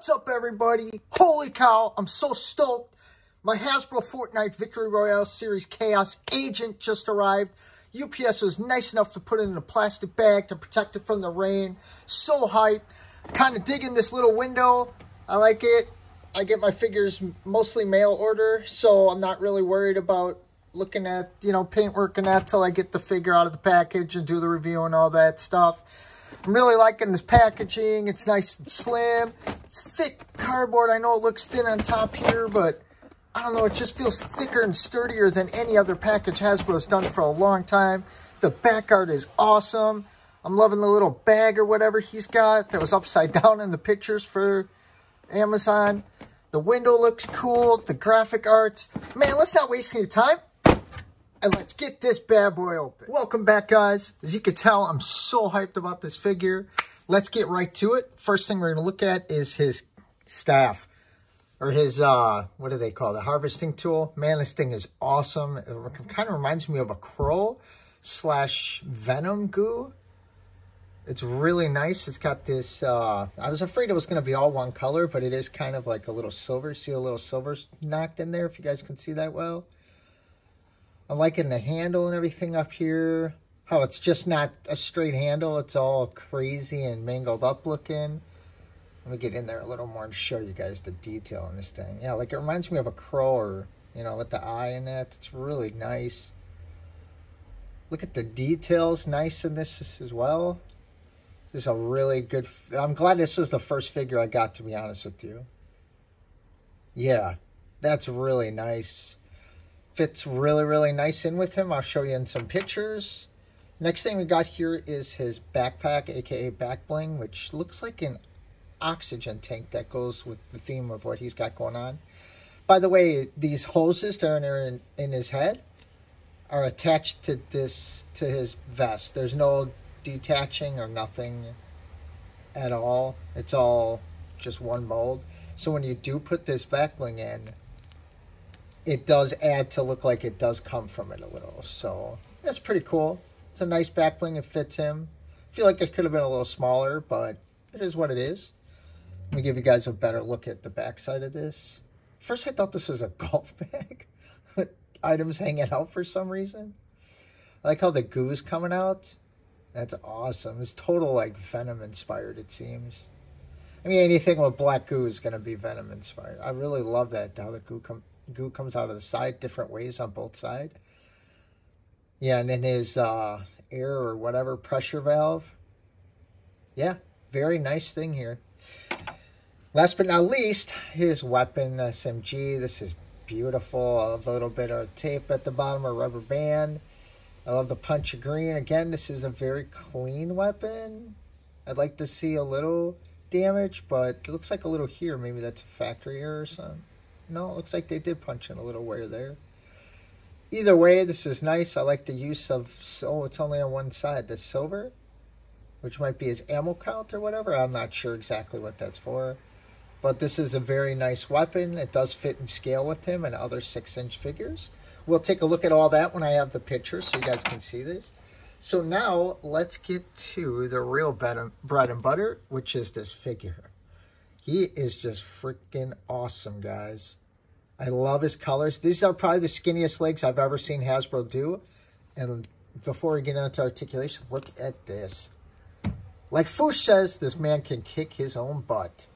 What's up, everybody? Holy cow, I'm so stoked. My Hasbro Fortnite Victory Royale Series Chaos Agent just arrived. UPS was nice enough to put it in a plastic bag to protect it from the rain. So hype. Kind of digging this little window. I like it. I get my figures mostly mail order, so I'm not really worried about looking at, paintwork and that till I get the figure out of the package and do the review and all that stuff. I'm really liking this packaging. It's nice and slim. It's thick cardboard. I know it looks thin on top here, but I don't know. It just feels thicker and sturdier than any other package Hasbro's done for a long time. The back art is awesome. I'm loving the little bag or whatever he's got that was upside down in the pictures for Amazon. The window looks cool. The graphic arts. Man, let's not waste any time. And let's get this bad boy open. Welcome back, guys. As you can tell, I'm so hyped about this figure. Let's get right to it. First thing we're going to look at is his staff. Or his, what do they call it? Harvesting tool. Man, this thing is awesome. It kind of reminds me of a crow / venom goo. It's really nice. It's got this, I was afraid it was going to be all one color, but it is kind of like a little silver. See a little silver knocked in there, if you guys can see that well. I'm liking the handle and everything up here. How it's just not a straight handle. It's all crazy and mangled up looking. Let me get in there a little more and show you guys the detail in this thing. Yeah, like it reminds me of a crow or, with the eye in that. It's really nice. Look at the details. Nice in this as well. This is a really good... I'm glad this was the first figure I got, to be honest with you. Yeah, that's really nice. Fits really, really nice in with him. I'll show you in some pictures. Next thing we got here is his backpack, aka back bling, which looks like an oxygen tank that goes with the theme of what he's got going on. By the way, these hoses that are in his head are attached to his vest. There's no detaching or nothing at all. It's all just one mold. So when you do put this back bling in, it does add to look like it does come from it a little. So that's pretty cool. It's a nice back bling. It fits him. I feel like it could have been a little smaller, but it is what it is. Let me give you guys a better look at the back side of this. First, I thought this was a golf bag with items hanging out for some reason. I like how the goo's coming out. That's awesome. It's total, like, Venom inspired, it seems. I mean, anything with black goo is going to be Venom inspired. I really love that, how the goo comes out of the side, different ways on both sides. Yeah, and then his air or whatever pressure valve. Yeah, very nice thing here. Last but not least, his weapon, SMG. This is beautiful. I love the little bit of tape at the bottom, or rubber band. I love the punch of green. Again, this is a very clean weapon. I'd like to see a little damage, but it looks like a little here. Maybe that's a factory error or something. No, it looks like they did punch in a little wear there. Either way, this is nice. I like the use of, it's only on one side, the silver, which might be his ammo count or whatever. I'm not sure exactly what that's for. But this is a very nice weapon. It does fit and scale with him and other 6-inch figures. We'll take a look at all that when I have the picture so you guys can see this. So now, let's get to the real bread and butter, which is this figure. He is just freaking awesome, guys. I love his colors. These are probably the skinniest legs I've ever seen Hasbro do. And before we get into articulation, look at this. Like Foosh says, this man can kick his own butt.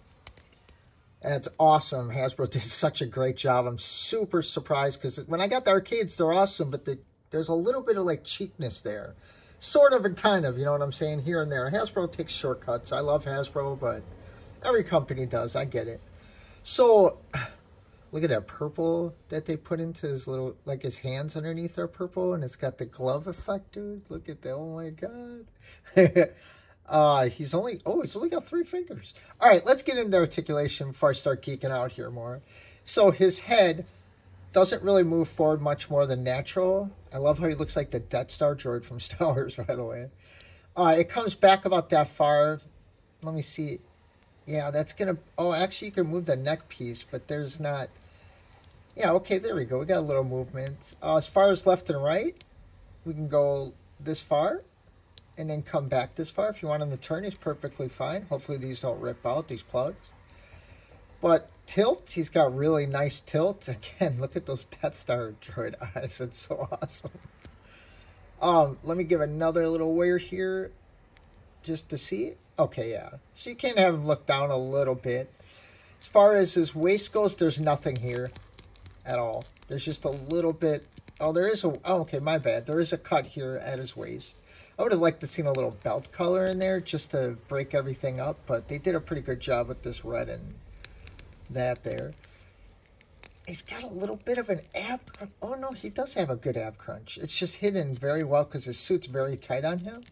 And it's awesome. Hasbro did such a great job. I'm super surprised because when I got the arcades, they're awesome, but there's a little bit of like cheapness there. Sort of and kind of, you know what I'm saying, here and there. Hasbro takes shortcuts. I love Hasbro, but every company does. I get it. So, look at that purple that they put into his little, like his hands underneath are purple, and it's got the glove effect, dude. Look at that. Oh, my God. He's only got 3 fingers. All right, let's get into articulation before I start geeking out here more. So, his head doesn't really move forward much more than natural. I love how he looks like the Death Star droid from Star Wars, by the way. It comes back about that far. Let me see. Yeah, that's going to... Oh, actually, you can move the neck piece, but there's not... Yeah, okay, there we go. We got a little movement. As far as left and right, we can go this far and then come back this far. If you want him to turn, he's perfectly fine. Hopefully these don't rip out, these plugs. But tilt, he's got really nice tilt. Again, look at those Death Star droid eyes. It's so awesome. Let me give another little wear here just to see. Okay, yeah. So you can have him look down a little bit. As far as his waist goes, there's nothing here at all. There's just a little bit. Oh, there is a... Oh, okay, my bad. There is a cut here at his waist. I would have liked to see a little belt color in there just to break everything up, but they did a pretty good job with this red and that there. He's got a little bit of an ab... Oh, no, he does have a good ab crunch. It's just hidden very well because his suit's very tight on him.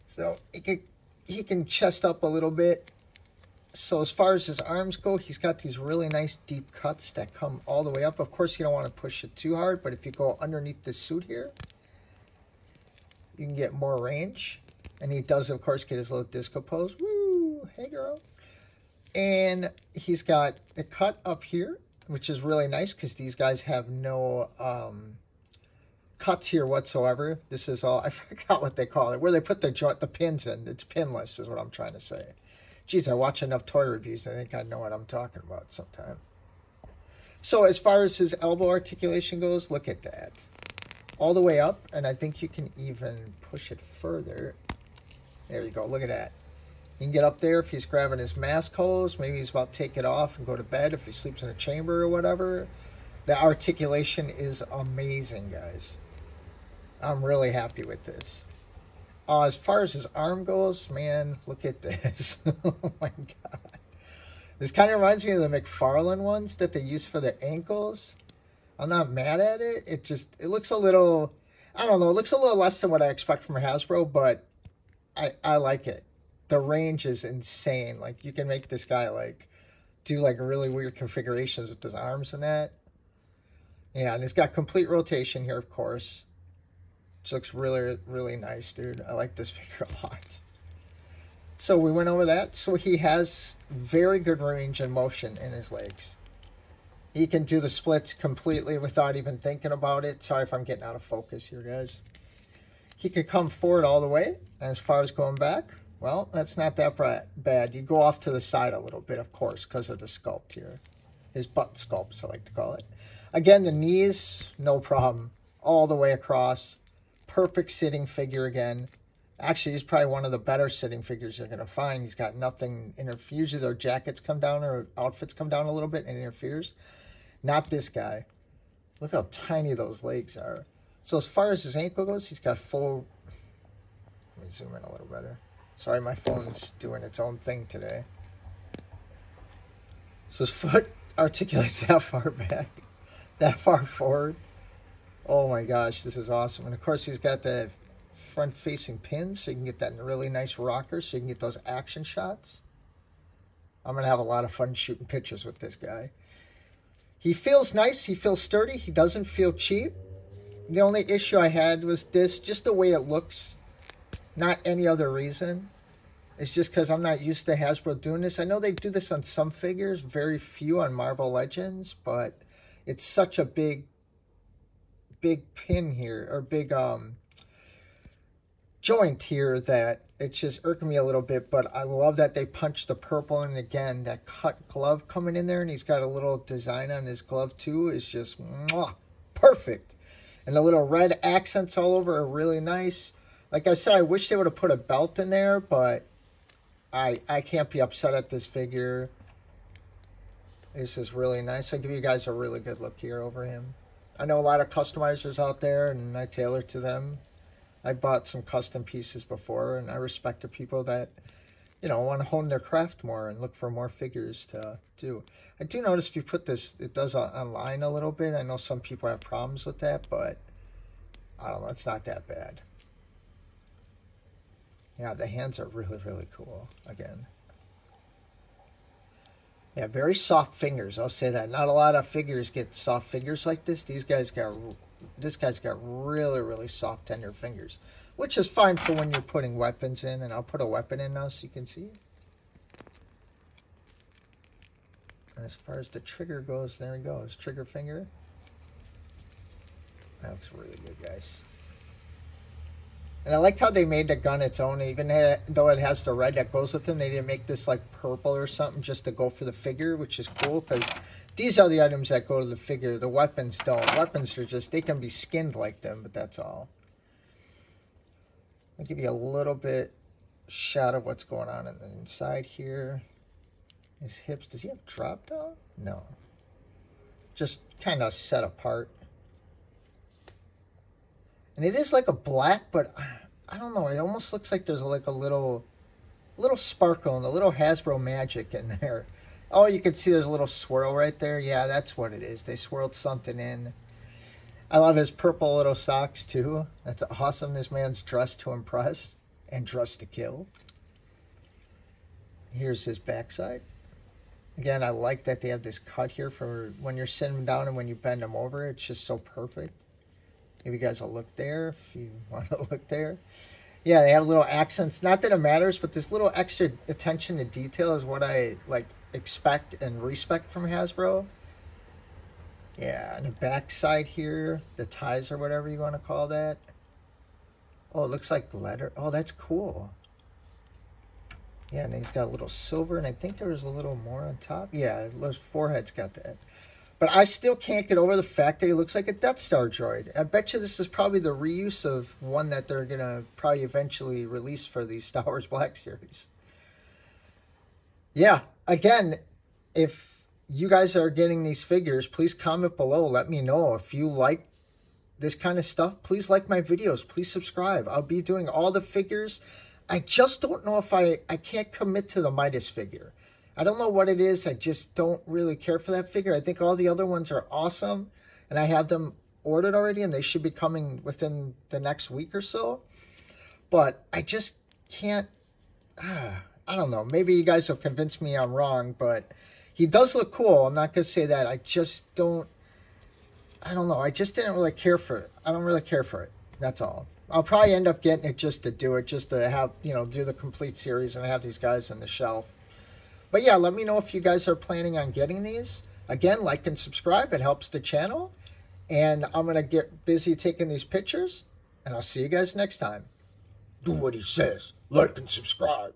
So he can chest up a little bit. So as far as his arms go, he's got these really nice deep cuts that come all the way up. Of course, you don't want to push it too hard, but if you go underneath the suit here, you can get more range. And he does, of course, get his little disco pose. Woo! Hey, girl. And he's got a cut up here, which is really nice because these guys have no cuts here whatsoever. This is all, I forgot what they call it, where they put the pins in. It's pinless is what I'm trying to say. Geez, I watch enough toy reviews. I think I know what I'm talking about sometime. So as far as his elbow articulation goes, look at that. All the way up, and I think you can even push it further. There you go, look at that. You can get up there if he's grabbing his mask hose. Maybe he's about to take it off and go to bed if he sleeps in a chamber or whatever. The articulation is amazing, guys. I'm really happy with this. As far as his arm goes, man, look at this. Oh my god. This kind of reminds me of the McFarlane ones that they use for the ankles. I'm not mad at it. It looks a little, I don't know, it looks a little less than what I expect from Hasbro, but I like it. The range is insane. Like, you can make this guy, like, do, like, really weird configurations with his arms and that. Yeah, and it's got complete rotation here, of course. Which looks really, really nice, dude. I like this figure a lot. So we went over that. So he has very good range and motion in his legs. He can do the splits completely without even thinking about it. Sorry if I'm getting out of focus here, guys. He can come forward all the way. And as far as going back, well, that's not that bad. You go off to the side a little bit, of course, because of the sculpt here. His butt sculpts, I like to call it. Again, the knees, no problem. All the way across. Perfect sitting figure again. Actually, he's probably one of the better sitting figures you're going to find. He's got nothing interferes. Either jackets come down or outfits come down a little bit and interferes. Not this guy. Look how tiny those legs are. So as far as his ankle goes, he's got full... Let me zoom in a little better. Sorry, my phone's doing its own thing today. So his foot articulates that far back. That far forward. Oh my gosh, this is awesome. And of course, he's got the front-facing pins, so you can get that really nice rocker, so you can get those action shots. I'm going to have a lot of fun shooting pictures with this guy. He feels nice. He feels sturdy. He doesn't feel cheap. The only issue I had was this, just the way it looks, not any other reason. It's just because I'm not used to Hasbro doing this. I know they do this on some figures, very few on Marvel Legends, but it's such a big pin here, or big joint here, that it's just irking me a little bit. But I love that they punched the purple, and again, that cut glove coming in there, and he's got a little design on his glove too, is just mwah, perfect. And the little red accents all over are really nice. Like I said, I wish they would have put a belt in there, but I can't be upset at this figure. This is really nice. I'll give you guys a really good look here over him. I know a lot of customizers out there, and I tailor to them. I bought some custom pieces before, and I respect the people that, you know, want to hone their craft more and look for more figures to do. I do notice if you put this, it does online a little bit. I know some people have problems with that, but I don't know, it's not that bad. Yeah, the hands are really, really cool, again. Yeah, very soft fingers, I'll say that. Not a lot of figures get soft fingers like this. This guy's got really, really soft, tender fingers, which is fine for when you're putting weapons in, and I'll put a weapon in now so you can see. And as far as the trigger goes, there he goes, trigger finger. That looks really good, guys. And I liked how they made the gun its own, even though it has the red that goes with them. They didn't make this like purple or something just to go for the figure, which is cool because these are the items that go to the figure. The weapons don't. Weapons are just, they can be skinned like them, but that's all. I'll give you a little bit shot of what's going on in the inside here. His hips, does he have drop down? No. Just kind of set apart. And it is like a black, but I don't know. It almost looks like there's like a little sparkle and a little Hasbro magic in there. Oh, you can see there's a little swirl right there. Yeah, that's what it is. They swirled something in. I love his purple little socks too. That's awesome. This man's dressed to impress and dressed to kill. Here's his backside. Again, I like that they have this cut here for when you're sitting him down and when you bend him over. It's just so perfect. Give you guys a look there if you want to look there. Yeah, they have little accents. Not that it matters, but this little extra attention to detail is what I like expect and respect from Hasbro. Yeah, and the back side here, the ties or whatever you want to call that. Oh, it looks like leather. Oh, that's cool. Yeah, and he's got a little silver, and I think there was a little more on top. Yeah, his forehead's got that. But I still can't get over the fact that he looks like a Death Star droid. I bet you this is probably the reuse of one that they're going to probably eventually release for the Star Wars Black Series. Yeah, again, if you guys are getting these figures, please comment below. Let me know. If you like this kind of stuff, please like my videos. Please subscribe. I'll be doing all the figures. I just don't know if I can't commit to the Midas figure. I don't know what it is. I just don't really care for that figure. I think all the other ones are awesome, and I have them ordered already, and they should be coming within the next week or so. But I just can't, I don't know. Maybe you guys will convince me I'm wrong, but he does look cool. I'm not going to say that. I just don't, I don't know. I just didn't really care for it. I don't really care for it. That's all. I'll probably end up getting it just to do it, just to have, you know, do the complete series and have these guys on the shelf. But yeah, let me know if you guys are planning on getting these. Again, like and subscribe. It helps the channel. And I'm going to get busy taking these pictures. And I'll see you guys next time. Do what he says. Like and subscribe.